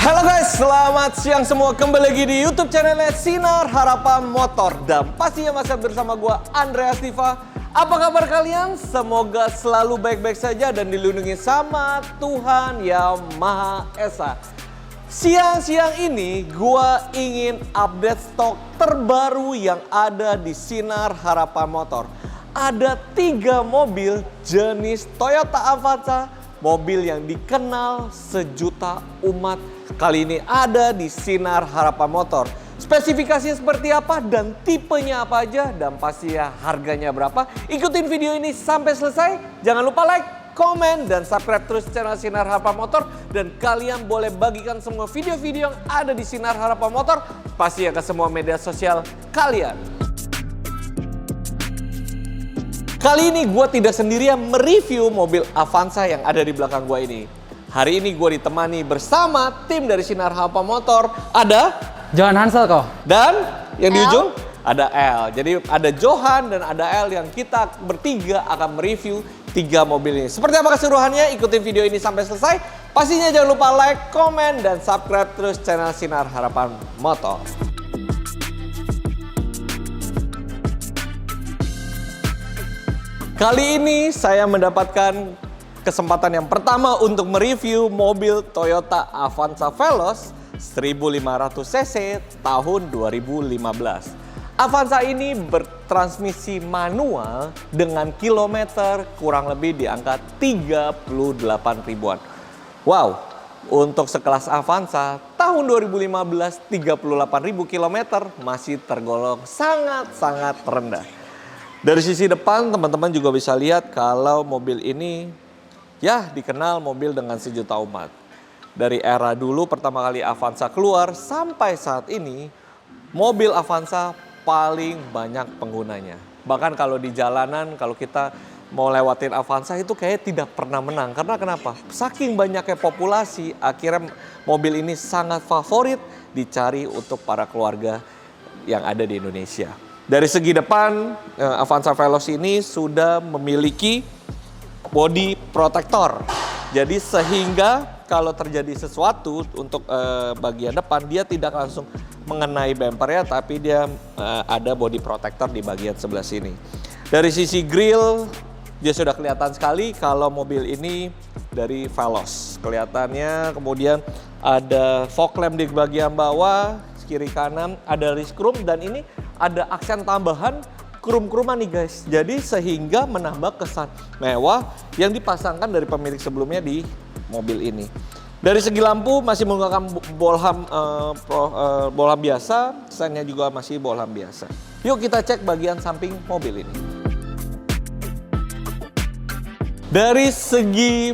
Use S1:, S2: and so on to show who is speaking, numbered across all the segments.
S1: Halo guys, selamat siang semua. Kembali lagi di YouTube channelnya Sinar Harapan Motor. Dan pastinya masih bersama gue, Andreas Diva. Apa kabar kalian? Semoga selalu baik-baik saja dan dilindungi sama Tuhan Yang Maha Esa. Siang-siang ini gue ingin update stok terbaru yang ada di Sinar Harapan Motor. Ada 3 mobil jenis Toyota Avanza, mobil yang dikenal sejuta umat. Kali ini ada di Sinar Harapan Motor. Spesifikasinya seperti apa dan tipenya apa aja dan pastinya harganya berapa. Ikutin video ini sampai selesai. Jangan lupa like, komen, dan subscribe terus channel Sinar Harapan Motor. Dan kalian boleh bagikan semua video-video yang ada di Sinar Harapan Motor pastinya ke semua media sosial kalian. Kali ini gue tidak sendirian mereview mobil Avanza yang ada di belakang gue ini. Hari ini gue ditemani bersama tim dari Sinar Harapan Motor. Ada
S2: Johan Hansel kok.
S1: Dan yang di ujung ada L. Jadi ada Johan dan ada L yang kita bertiga akan mereview 3 mobil ini. Seperti apa keseluruhannya? Ikutin video ini sampai selesai. Pastinya jangan lupa like, komen, dan subscribe terus channel Sinar Harapan Motor. Kali ini saya mendapatkan kesempatan yang pertama untuk mereview mobil Toyota Avanza Veloz 1500 cc tahun 2015. Avanza ini bertransmisi manual dengan kilometer kurang lebih di angka 38 ribuan. Wow, untuk sekelas Avanza tahun 2015 38.000 kilometer masih tergolong sangat-sangat rendah. Dari sisi depan teman-teman juga bisa lihat kalau mobil ini ya dikenal mobil dengan sejuta umat. Dari era dulu pertama kali Avanza keluar sampai saat ini mobil Avanza paling banyak penggunanya. Bahkan kalau di jalanan kalau kita mau lewatin Avanza itu kayak tidak pernah menang. Karena kenapa? Saking banyaknya populasi akhirnya mobil ini sangat favorit dicari untuk para keluarga yang ada di Indonesia. Dari segi depan, Avanza Veloz ini sudah memiliki body protector. Jadi sehingga kalau terjadi sesuatu untuk bagian depan, dia tidak langsung mengenai bumpernya, tapi dia ada body protector di bagian sebelah sini. Dari sisi grill, dia sudah kelihatan sekali kalau mobil ini dari Veloz. Kelihatannya kemudian ada fog lamp di bagian bawah, kiri kanan, ada wrist chrome, dan ini ada aksen tambahan krum-kruman nih guys. Jadi sehingga menambah kesan mewah yang dipasangkan dari pemilik sebelumnya di mobil ini. Dari segi lampu masih menggunakan bohlam biasa, sennya juga masih bohlam biasa. Yuk kita cek bagian samping mobil ini. Dari segi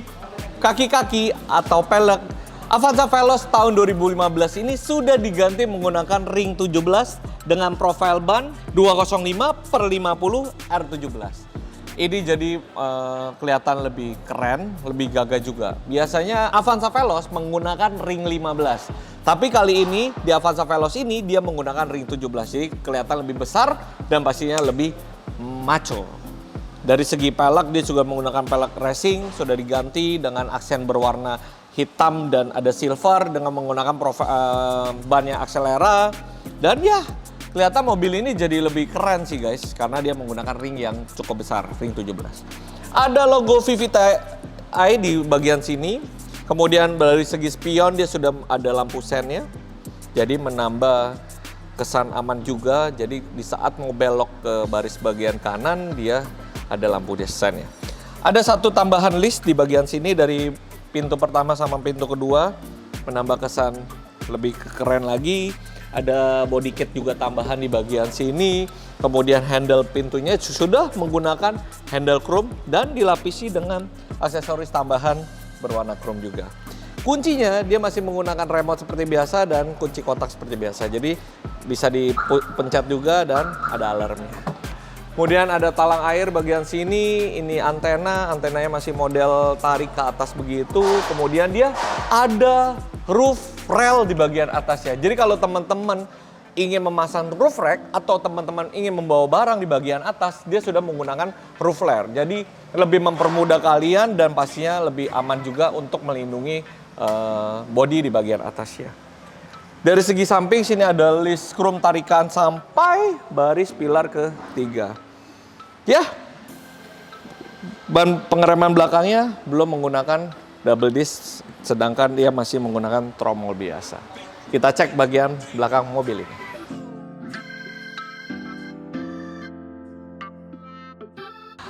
S1: kaki-kaki atau pelek, Avanza Veloz tahun 2015 ini sudah diganti menggunakan ring 17 dengan profil ban 205/50 R17. Ini jadi kelihatan lebih keren, lebih gagah juga. Biasanya Avanza Veloz menggunakan ring 15. Tapi kali ini di Avanza Veloz ini dia menggunakan ring 17. Jadi kelihatan lebih besar dan pastinya lebih maco. Dari segi pelek dia juga menggunakan pelek racing, sudah diganti dengan aksen berwarna hitam dan ada silver dengan menggunakan ban yang Axelera. Dan ya kelihatan mobil ini jadi lebih keren sih guys, karena dia menggunakan ring yang cukup besar, ring 17. Ada logo VVTi di bagian sini, Kemudian dari segi spion dia sudah ada lampu sennya, jadi menambah kesan aman juga. Jadi di saat mau belok ke baris bagian kanan dia ada lampu sen ya. Ada satu tambahan list di bagian sini dari pintu pertama sama pintu kedua, menambah kesan lebih keren lagi. Ada body kit juga tambahan di bagian sini. Kemudian handle pintunya sudah menggunakan handle chrome dan dilapisi dengan aksesoris tambahan berwarna chrome juga. Kuncinya dia masih menggunakan remote seperti biasa dan kunci kotak seperti biasa. Jadi bisa dipencet juga dan ada alarmnya. Kemudian ada talang air bagian sini, ini antenanya masih model tarik ke atas begitu. Kemudian dia ada roof rail di bagian atasnya. Jadi kalau teman-teman ingin memasang roof rack atau teman-teman ingin membawa barang di bagian atas, dia sudah menggunakan roof rail. Jadi lebih mempermudah kalian dan pastinya lebih aman juga untuk melindungi bodi di bagian atasnya. Dari segi samping sini ada list chrome tarikan sampai baris pilar ketiga. Ya, ban pengereman belakangnya belum menggunakan double disc, sedangkan dia masih menggunakan tromol biasa. Kita cek bagian belakang mobil ini.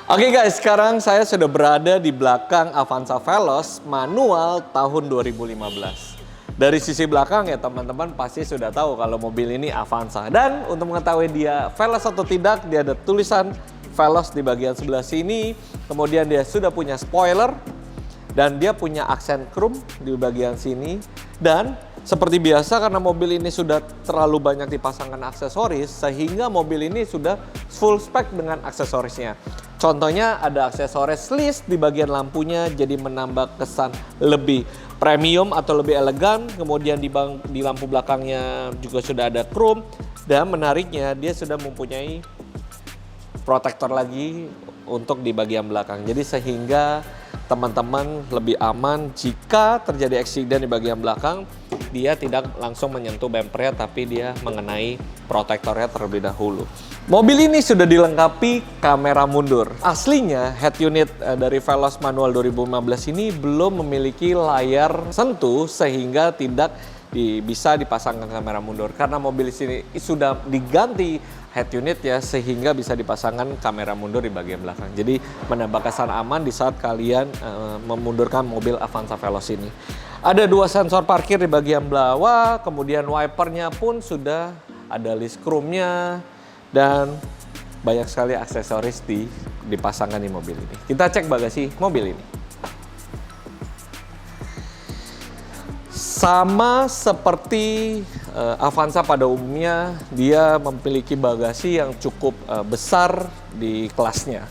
S1: Oke guys, sekarang saya sudah berada di belakang Avanza Veloz manual tahun 2015. Dari sisi belakang ya teman-teman pasti sudah tahu kalau mobil ini Avanza. Dan untuk mengetahui dia Veloz atau tidak, dia ada tulisan Veloz di bagian sebelah sini. Kemudian dia sudah punya spoiler dan dia punya aksen chrome di bagian sini. Dan seperti biasa karena mobil ini sudah terlalu banyak dipasangkan aksesoris sehingga mobil ini sudah full spec dengan aksesorisnya. Contohnya ada aksesoris list di bagian lampunya jadi menambah kesan lebih premium atau lebih elegan. Kemudian di lampu belakangnya juga sudah ada chrome dan menariknya dia sudah mempunyai protektor lagi untuk di bagian belakang. Jadi sehingga teman-teman lebih aman jika terjadi eksiden di bagian belakang, dia tidak langsung menyentuh bumpernya tapi dia mengenai protektornya terlebih dahulu. Mobil ini sudah dilengkapi kamera mundur. Aslinya head unit dari Veloz manual 2015 ini belum memiliki layar sentuh sehingga tidak bisa dipasangkan kamera mundur. Karena mobil ini sudah diganti head unit ya sehingga bisa dipasangkan kamera mundur di bagian belakang. Jadi menambah kesan aman di saat kalian memundurkan mobil Avanza Veloz ini. Ada 2 sensor parkir di bagian bawah, kemudian wipernya pun sudah ada list chrome-nya dan banyak sekali aksesoris dipasangkan di mobil ini. Kita cek bagasi mobil ini. Sama seperti Avanza pada umumnya, dia memiliki bagasi yang cukup besar di kelasnya.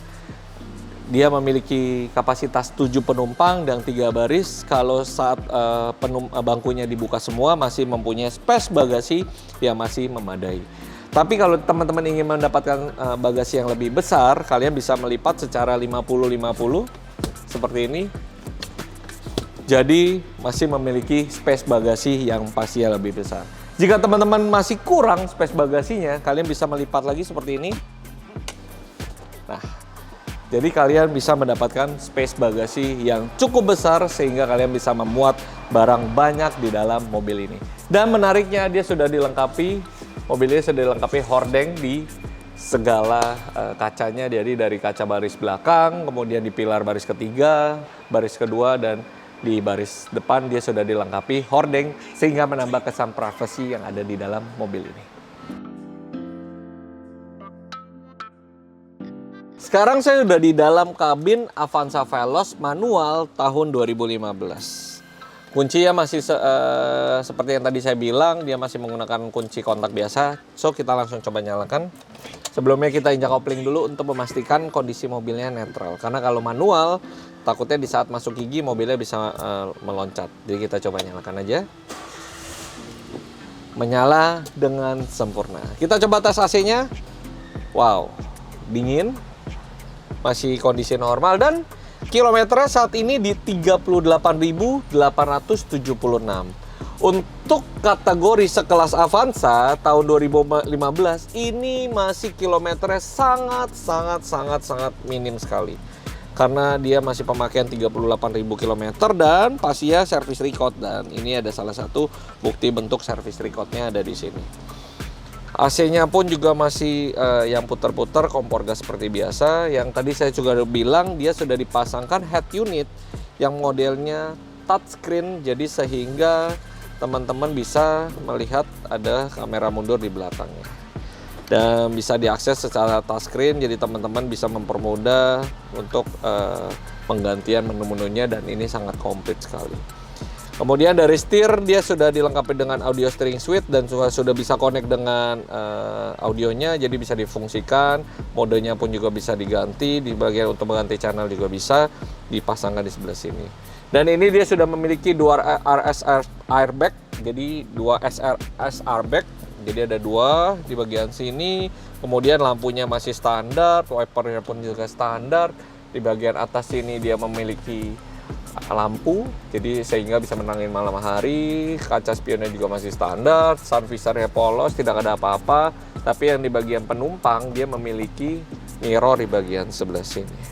S1: Dia memiliki kapasitas 7 penumpang dan 3 baris. Kalau saat bangkunya dibuka semua masih mempunyai space bagasi yang masih memadai. Tapi kalau teman-teman ingin mendapatkan bagasi yang lebih besar, kalian bisa melipat secara 50-50 seperti ini. Jadi masih memiliki space bagasi yang pastinya lebih besar. Jika teman-teman masih kurang space bagasinya, kalian bisa melipat lagi seperti ini. Nah, jadi kalian bisa mendapatkan space bagasi yang cukup besar sehingga kalian bisa memuat barang banyak di dalam mobil ini. Dan menariknya dia sudah dilengkapi, mobil ini sudah dilengkapi hordeng di segala kacanya. Jadi dari kaca baris belakang, kemudian di pilar baris ketiga, baris kedua, dan di baris depan dia sudah dilengkapi hordeng sehingga menambah kesan privasi yang ada di dalam mobil ini. Sekarang saya sudah di dalam kabin Avanza Veloz manual tahun 2015. Kuncinya masih seperti yang tadi saya bilang, dia masih menggunakan kunci kontak biasa. So kita langsung coba nyalakan. Sebelumnya kita injak kopling dulu untuk memastikan kondisi mobilnya netral. Karena kalau manual, takutnya di saat masuk gigi mobilnya bisa meloncat. Jadi kita coba nyalakan aja. Menyala dengan sempurna. Kita coba tes AC-nya. Wow, dingin. Masih kondisi normal dan kilometernya saat ini di 38.876. Untuk kategori sekelas Avanza tahun 2015 ini masih kilometernya sangat minim sekali. karena dia masih pemakaian 38.000 km dan pastinya service record, dan ini ada salah satu bukti bentuk service recordnya ada di sini. AC-nya pun juga masih yang putar-putar, kompor gas seperti biasa. Yang tadi saya juga bilang dia sudah dipasangkan head unit yang modelnya touchscreen, jadi sehingga teman-teman bisa melihat ada kamera mundur di belakangnya. Dan bisa diakses secara touchscreen, jadi teman-teman bisa mempermudah untuk penggantian menu-menunya, dan ini sangat komplit sekali. Kemudian dari setir dia sudah dilengkapi dengan audio steering suite dan sudah bisa connect dengan audionya, jadi bisa difungsikan. Modenya pun juga bisa diganti, di bagian untuk mengganti channel juga bisa dipasangkan di sebelah sini. Dan ini dia sudah memiliki dua RS airbag, jadi dua SRS airbag. Jadi ada dua di bagian sini, kemudian lampunya masih standar, wipernya pun juga standar. Di bagian atas sini dia memiliki lampu, jadi sehingga bisa menerangi malam hari. Kaca spionnya juga masih standar, sun visornya polos, tidak ada apa-apa. Tapi yang di bagian penumpang dia memiliki mirror di bagian sebelah sini.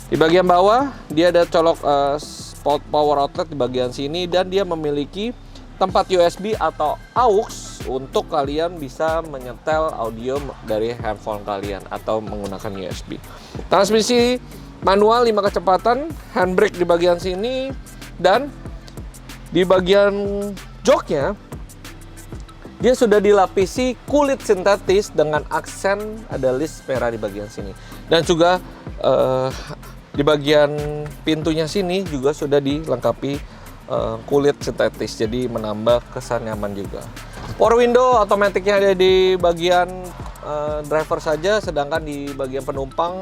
S1: Di bagian bawah dia ada colok power outlet di bagian sini, dan dia memiliki tempat USB atau AUX untuk kalian bisa menyetel audio dari handphone kalian atau menggunakan USB. Transmisi manual 5 kecepatan, handbrake di bagian sini, dan di bagian joknya dia sudah dilapisi kulit sintetis dengan aksen ada list merah di bagian sini. Dan juga di bagian pintunya sini juga sudah dilengkapi kulit sintetis, jadi menambah kesan nyaman juga. Power window otomatiknya ada di bagian driver saja, sedangkan di bagian penumpang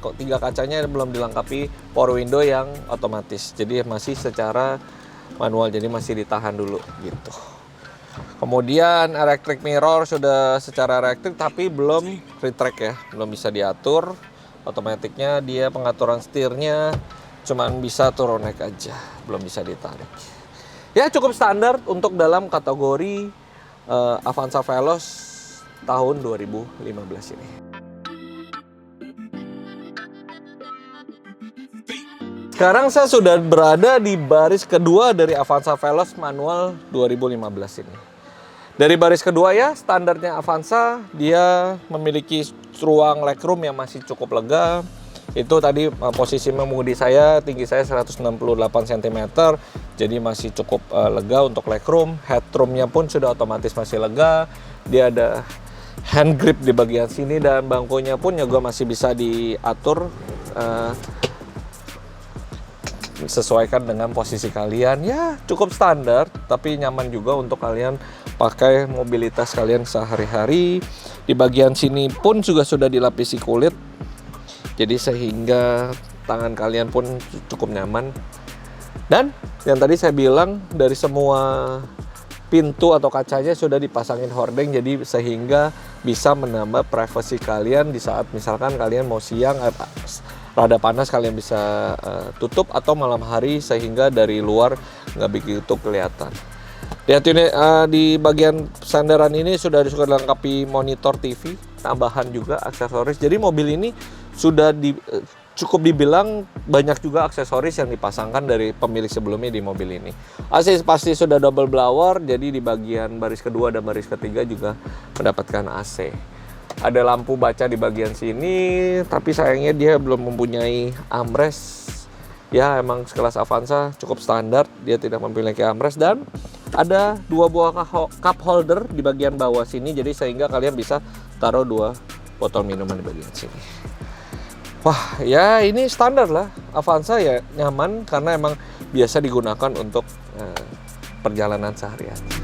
S1: kok 3 kacanya belum dilengkapi power window yang otomatis, jadi masih secara manual, jadi masih ditahan dulu gitu. Kemudian electric mirror sudah secara elektrik tapi belum retract ya, belum bisa diatur. Otomatiknya dia pengaturan setirnya cuman bisa turun naik aja, belum bisa ditarik. Ya cukup standar untuk dalam kategori Avanza Veloz tahun 2015 ini. Sekarang saya sudah berada di baris kedua dari Avanza Veloz manual 2015 ini. Dari baris kedua ya, standarnya Avanza dia memiliki ruang legroom yang masih cukup lega. Itu tadi posisi mengemudi saya, tinggi saya 168 cm, jadi masih cukup lega untuk legroom. Headroomnya pun sudah otomatis masih lega. Dia ada hand grip di bagian sini, dan bangkunya pun juga masih bisa diatur sesuaikan dengan posisi kalian. Ya cukup standar, tapi nyaman juga untuk kalian pakai mobilitas kalian sehari-hari. Di bagian sini pun juga sudah dilapisi kulit, jadi sehingga tangan kalian pun cukup nyaman. Dan yang tadi saya bilang, dari semua pintu atau kacanya sudah dipasangin hordeng, jadi sehingga bisa menambah privasi kalian di saat misalkan kalian mau siang rada panas, kalian bisa tutup, atau malam hari sehingga dari luar nggak begitu kelihatan. Lihat ini di bagian sandaran ini sudah dilengkapi monitor TV, tambahan juga aksesoris. Jadi mobil ini sudah cukup dibilang banyak juga aksesoris yang dipasangkan dari pemilik sebelumnya di mobil ini. AC pasti sudah double blower, jadi di bagian baris kedua dan baris ketiga juga mendapatkan AC. Ada lampu baca di bagian sini, tapi sayangnya dia belum mempunyai armrest. Ya emang sekelas Avanza cukup standar, dia tidak memiliki armrest. Dan ada 2 buah cup holder di bagian bawah sini, jadi sehingga kalian bisa taruh 2 botol minuman di bagian sini. Wah, ya ini standar lah. Avanza ya nyaman karena emang biasa digunakan untuk perjalanan sehari-hari.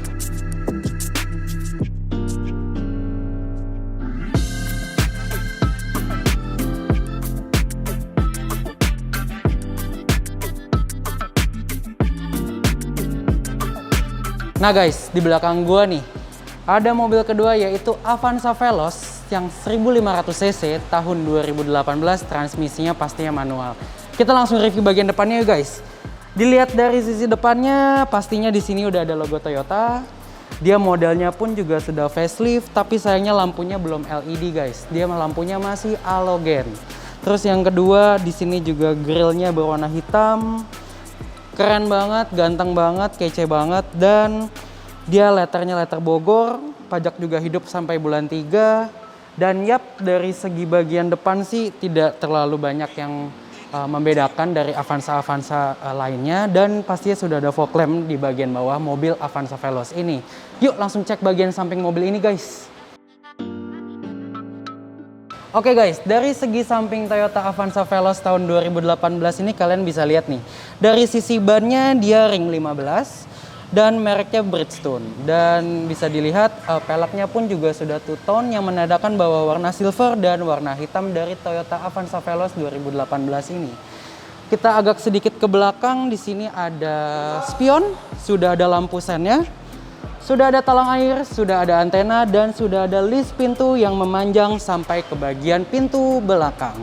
S2: Nah guys, di belakang gua nih ada mobil kedua, yaitu Avanza Veloz yang 1500 cc tahun 2018, transmisinya pastinya manual. Kita langsung review bagian depannya yuk guys. Dilihat dari sisi depannya, pastinya di sini udah ada logo Toyota. Dia modelnya pun juga sudah facelift, tapi sayangnya lampunya belum LED guys. Dia lampunya masih halogen. Terus yang kedua di sini juga grillnya berwarna hitam. Keren banget, ganteng banget, kece banget, dan dia letternya letter Bogor, pajak juga hidup sampai bulan 3. Dan yap, dari segi bagian depan sih tidak terlalu banyak yang membedakan dari Avanza-Avanza lainnya, dan pastinya sudah ada fog lamp di bagian bawah mobil Avanza Veloz ini. Yuk langsung cek bagian samping mobil ini guys. Oke guys, dari segi samping Toyota Avanza Veloz tahun 2018 ini kalian bisa lihat nih. Dari sisi bannya dia ring 15 dan mereknya Bridgestone. Dan bisa dilihat peleknya pun juga sudah two tone yang menandakan bahwa warna silver dan warna hitam dari Toyota Avanza Veloz 2018 ini. Kita agak sedikit ke belakang, di sini ada spion, sudah ada lampu sennya. Sudah ada talang air, sudah ada antena, dan sudah ada list pintu yang memanjang sampai ke bagian pintu belakang.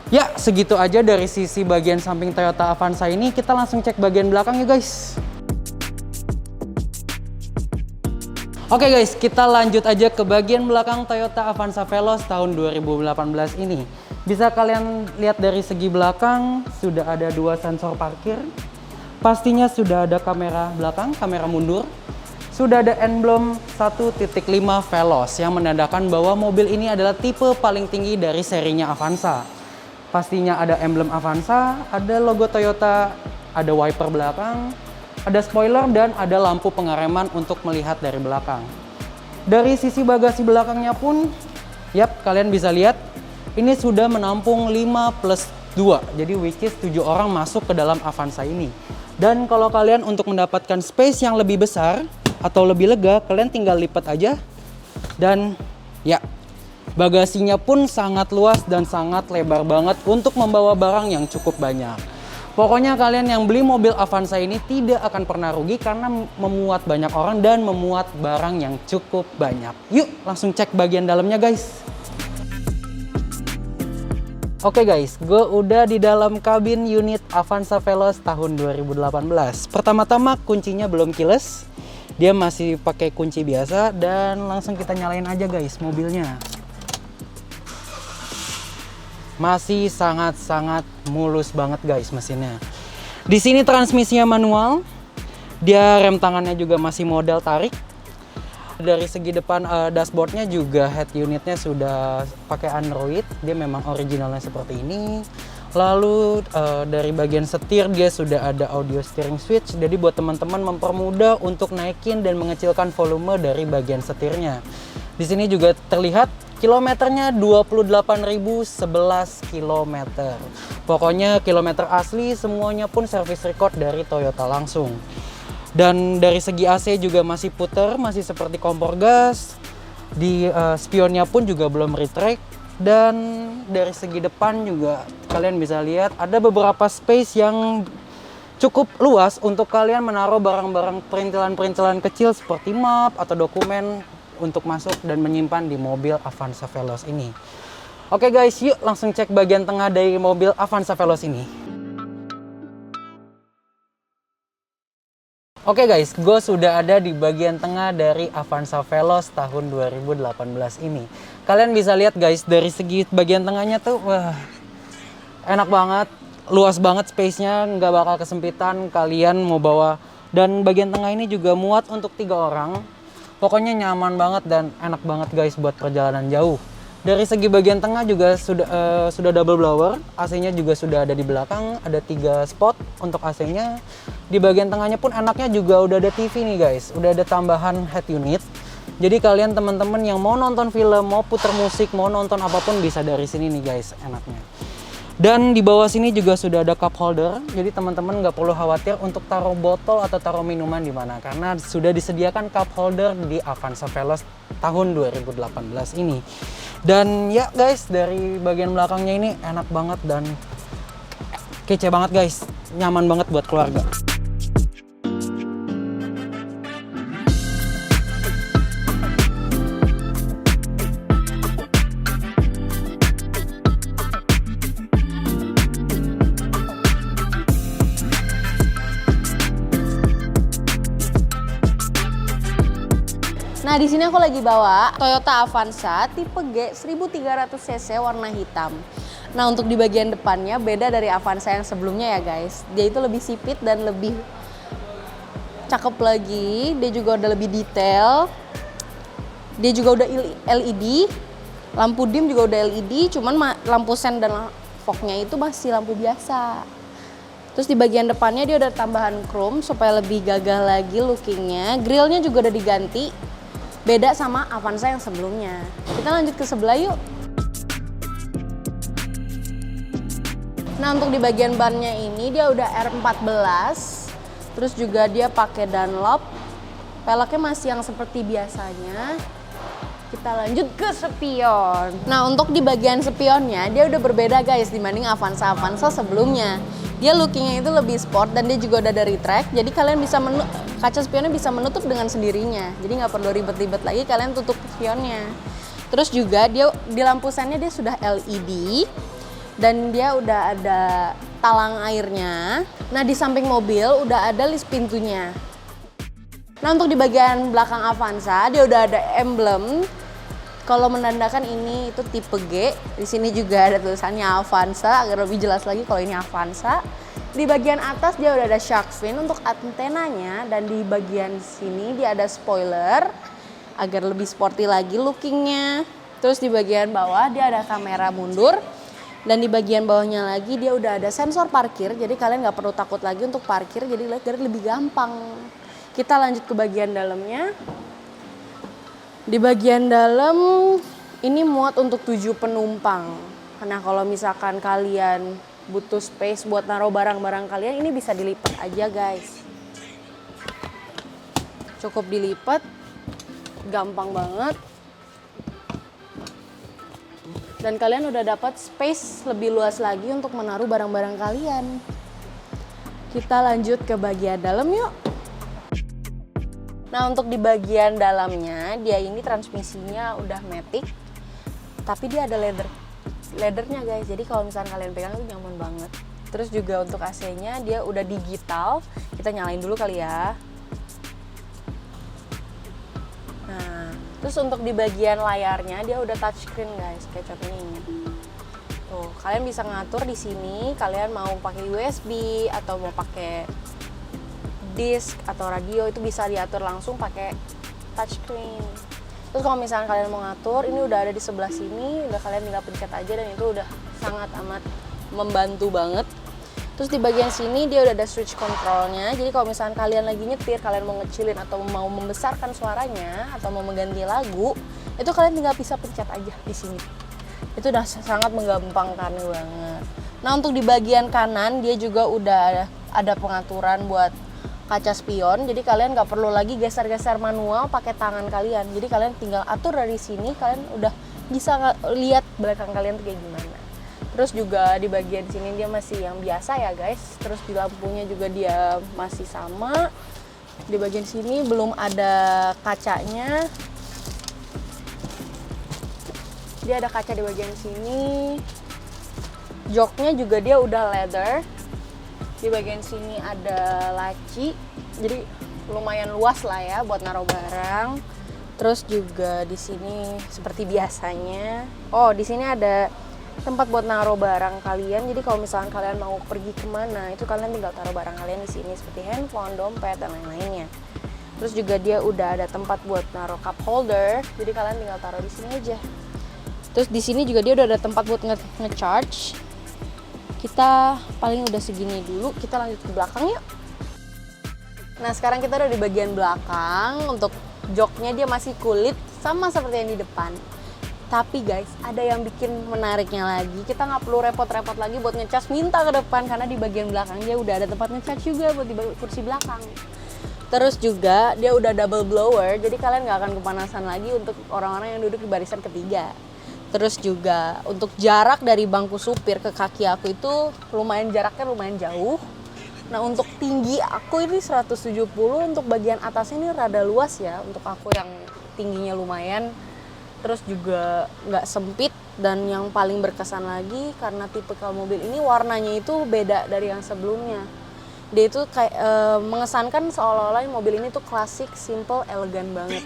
S2: Ya, segitu aja dari sisi bagian samping Toyota Avanza ini. Kita langsung cek bagian belakang ya guys. Oke guys, kita lanjut aja ke bagian belakang Toyota Avanza Veloz tahun 2018 ini. Bisa kalian lihat dari segi belakang, sudah ada 2 sensor parkir. Pastinya sudah ada kamera belakang, kamera mundur. Sudah ada emblem 1.5 Veloz yang menandakan bahwa mobil ini adalah tipe paling tinggi dari serinya Avanza. Pastinya ada emblem Avanza, ada logo Toyota, ada wiper belakang, ada spoiler, dan ada lampu pengereman untuk melihat dari belakang. Dari sisi bagasi belakangnya pun, yap, kalian bisa lihat ini sudah menampung 5+2, jadi which is 7 orang masuk ke dalam Avanza ini. Dan kalau kalian untuk mendapatkan space yang lebih besar atau lebih lega, kalian tinggal lipat aja. Dan ya, bagasinya pun sangat luas dan sangat lebar banget untuk membawa barang yang cukup banyak. Pokoknya kalian yang beli mobil Avanza ini tidak akan pernah rugi karena memuat banyak orang dan memuat barang yang cukup banyak. Yuk langsung cek bagian dalamnya guys. Oke guys, gue udah di dalam kabin unit Avanza Veloz tahun 2018. Pertama-tama kuncinya belum keyless. Dia masih pakai kunci biasa, dan langsung kita nyalain aja guys mobilnya. Masih sangat-sangat mulus banget guys mesinnya. Di sini transmisinya manual. Dia rem tangannya juga masih model tarik. Dari segi depan dashboardnya juga head unitnya sudah pakai Android. Dia memang originalnya seperti ini. Lalu dari bagian setir dia sudah ada audio steering switch, jadi buat teman-teman mempermudah untuk naikin dan mengecilkan volume dari bagian setirnya. Di sini juga terlihat kilometernya 28.011 km. Pokoknya kilometer asli, semuanya pun service record dari Toyota langsung. Dan dari segi AC juga masih puter, masih seperti kompor gas. Di spionnya pun juga belum retract. Dan dari segi depan juga kalian bisa lihat ada beberapa space yang cukup luas untuk kalian menaruh barang-barang perintilan-perintilan kecil seperti map atau dokumen untuk masuk dan menyimpan di mobil Avanza Veloz ini. Oke guys, yuk langsung cek bagian tengah dari mobil Avanza Veloz ini. Oke guys, gue sudah ada di bagian tengah dari Avanza Veloz tahun 2018 ini. Kalian bisa lihat guys, dari segi bagian tengahnya tuh, wah, enak banget, luas banget space-nya, nggak bakal kesempitan kalian mau bawa. Dan bagian tengah ini juga muat untuk 3 orang. Pokoknya nyaman banget dan enak banget guys buat perjalanan jauh. Dari segi bagian tengah juga sudah double blower, AC-nya juga sudah ada di belakang, ada 3 spot untuk AC-nya. Di bagian tengahnya pun enaknya juga udah ada TV nih guys, udah ada tambahan head unit. Jadi kalian teman-teman yang mau nonton film, mau puter musik, mau nonton apapun bisa dari sini nih guys, enaknya. Dan di bawah sini juga sudah ada cup holder, jadi teman-teman nggak perlu khawatir untuk taruh botol atau taruh minuman di mana, karena sudah disediakan cup holder di Avanza Veloz tahun 2018 ini. Dan ya guys, dari bagian belakangnya ini enak banget dan kece banget guys, nyaman banget buat keluarga.
S3: Nah, di sini aku lagi bawa Toyota Avanza tipe G 1300 cc warna hitam. Nah untuk di bagian depannya beda dari Avanza yang sebelumnya ya guys. Dia itu lebih sipit dan lebih cakep lagi. Dia juga udah lebih detail. Dia juga udah LED. Lampu dim juga udah LED. Cuman lampu sen dan fognya itu masih lampu biasa. Terus di bagian depannya dia udah tambahan chrome supaya lebih gagah lagi lookingnya. Grillnya juga udah diganti. Beda sama Avanza yang sebelumnya. Kita lanjut ke sebelah yuk. Nah untuk di bagian bannya ini dia udah R14. Terus juga dia pakai Dunlop. Peleknya masih yang seperti biasanya. Kita lanjut ke spion. Nah untuk di bagian spionnya dia udah berbeda guys dibanding Avanza sebelumnya. Dia lookingnya itu lebih sport dan dia juga udah dari track. Jadi kalian bisa kaca spionnya bisa menutup dengan sendirinya. Jadi nggak perlu ribet-ribet lagi kalian tutup spionnya. Terus juga dia di lampu sennya dia sudah LED dan dia udah ada talang airnya. Nah di samping mobil udah ada list pintunya. Nah untuk di bagian belakang Avanza dia udah ada emblem. Kalau menandakan ini itu tipe G. Di sini juga ada tulisannya Avanza agar lebih jelas lagi kalau ini Avanza. Di bagian atas dia udah ada shark fin untuk antenanya dan di bagian sini dia ada spoiler agar lebih sporty lagi lookingnya. Terus di bagian bawah dia ada kamera mundur dan di bagian bawahnya lagi dia udah ada sensor parkir. Jadi kalian nggak perlu takut lagi untuk parkir jadi lebih gampang. Kita lanjut ke bagian dalamnya. Di bagian dalam ini muat untuk 7 penumpang. Nah kalau misalkan kalian butuh space buat naruh barang-barang kalian ini bisa dilipat aja guys. Cukup dilipat, gampang banget. Dan kalian udah dapat space lebih luas lagi untuk menaruh barang-barang kalian. Kita lanjut ke bagian dalam yuk. Nah untuk di bagian dalamnya dia ini transmisinya udah matic, tapi dia ada leathernya guys. Jadi kalau misalnya kalian pegang itu nyaman banget. Terus juga untuk AC-nya dia udah digital. Kita nyalain dulu kali ya. Nah terus untuk di bagian layarnya dia udah touchscreen guys, kayak contohnya ini. Tuh kalian bisa ngatur di sini. Kalian mau pakai USB atau mau pakai disk atau radio itu bisa diatur langsung pakai touchscreen. Terus kalau misalnya kalian mau ngatur, ini udah ada di sebelah sini, udah kalian tinggal pencet aja dan itu udah sangat amat membantu banget. Terus di bagian sini dia udah ada switch controlnya. Jadi kalau misalnya kalian lagi nyetir, kalian mau ngecilin atau mau membesarkan suaranya atau mau mengganti lagu, itu kalian tinggal bisa pencet aja di sini. Itu udah sangat menggampangkan banget. Nah untuk di bagian kanan dia juga udah ada pengaturan buat kaca spion, jadi kalian nggak perlu lagi geser-geser manual pakai tangan kalian. Jadi kalian tinggal atur dari sini, kalian udah bisa lihat belakang kalian tuh kayak gimana. Terus juga di bagian sini dia masih yang biasa ya guys. Terus di lampunya juga dia masih sama. Di bagian sini belum ada kacanya. Dia ada kaca di bagian sini. Joknya juga dia udah leather. Di bagian sini ada laci, jadi lumayan luas lah ya buat naruh barang. Terus juga di sini seperti biasanya. Oh, di sini ada tempat buat naruh barang kalian. Jadi kalau misalnya kalian mau pergi kemana, itu kalian tinggal taruh barang kalian di sini seperti handphone, dompet dan lain-lainnya. Terus juga dia udah ada tempat buat naruh cup holder. Jadi kalian tinggal taruh di sini aja. Terus di sini juga dia udah ada tempat buat nge-charge. Kita paling udah segini dulu, kita lanjut ke belakang yuk. Nah sekarang kita udah di bagian belakang. Untuk joknya dia masih kulit sama seperti yang di depan. Tapi guys, ada yang bikin menariknya lagi. Kita nggak perlu repot-repot lagi buat ngecas minta ke depan, karena di bagian belakang dia udah ada tempat ngecas juga buat di kursi belakang. Terus juga dia udah double blower, jadi kalian nggak akan kepanasan lagi untuk orang-orang yang duduk di barisan ketiga. Terus juga untuk jarak dari bangku supir ke kaki aku itu jaraknya lumayan jauh. Nah untuk tinggi aku ini 170, untuk bagian atasnya ini rada luas ya untuk aku yang tingginya lumayan. Terus juga nggak sempit dan yang paling berkesan lagi karena tipikal mobil ini warnanya itu beda dari yang sebelumnya. Dia itu kayak mengesankan seolah-olah mobil ini tuh klasik, simple, elegan banget.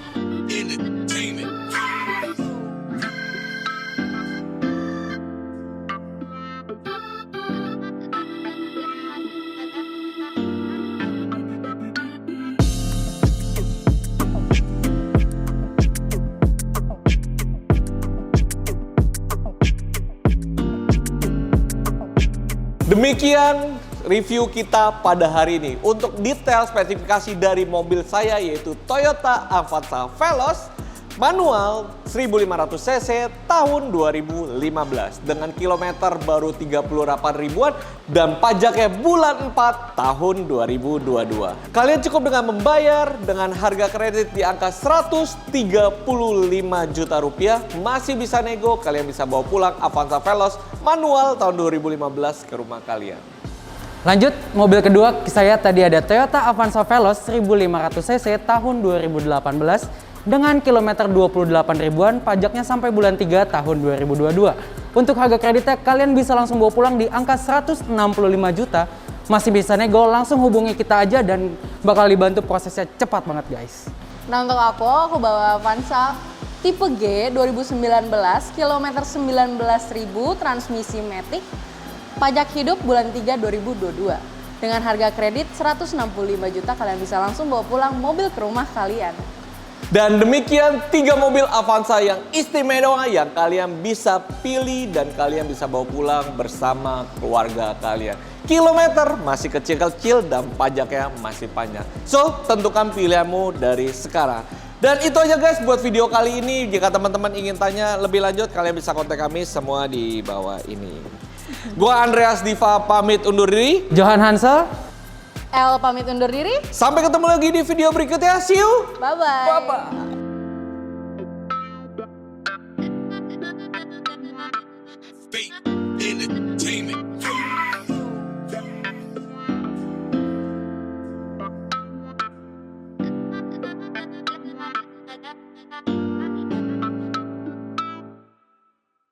S1: Demikian review kita pada hari ini. Untuk detail spesifikasi dari mobil saya yaitu Toyota Avanza Veloz manual 1500 cc tahun 2015 dengan kilometer baru 38 ribuan dan pajaknya bulan 4 tahun 2022. Kalian cukup dengan membayar dengan harga kredit di angka 135 juta rupiah, masih bisa nego, kalian bisa bawa pulang Avanza Veloz manual tahun 2015 ke rumah kalian.
S2: Lanjut, mobil kedua saya tadi ada Toyota Avanza Veloz 1500 cc tahun 2018 dengan kilometer 28 ribuan, pajaknya sampai bulan 3 tahun 2022. Untuk harga kreditnya kalian bisa langsung bawa pulang di angka 165 juta. Masih bisa nego, langsung hubungi kita aja dan bakal dibantu prosesnya cepat banget guys.
S3: Nah untuk aku bawa Avanza tipe G 2019, kilometer 19.000, transmisi matic, pajak hidup bulan 3 2022. Dengan harga kredit 165 juta kalian bisa langsung bawa pulang mobil ke rumah kalian.
S1: Dan demikian 3 mobil Avanza yang istimewa yang kalian bisa pilih dan kalian bisa bawa pulang bersama keluarga kalian. Kilometer masih kecil-kecil dan pajaknya masih panjang. So, tentukan pilihanmu dari sekarang. Dan itu aja guys buat video kali ini. Jika teman-teman ingin tanya lebih lanjut, kalian bisa kontak kami semua di bawah ini. Gua Andreas Diva pamit undur diri.
S2: Johan Hansel.
S3: El pamit undur diri.
S1: Sampai ketemu lagi di video berikutnya. See you.
S3: Bye-bye.
S1: Bye-bye.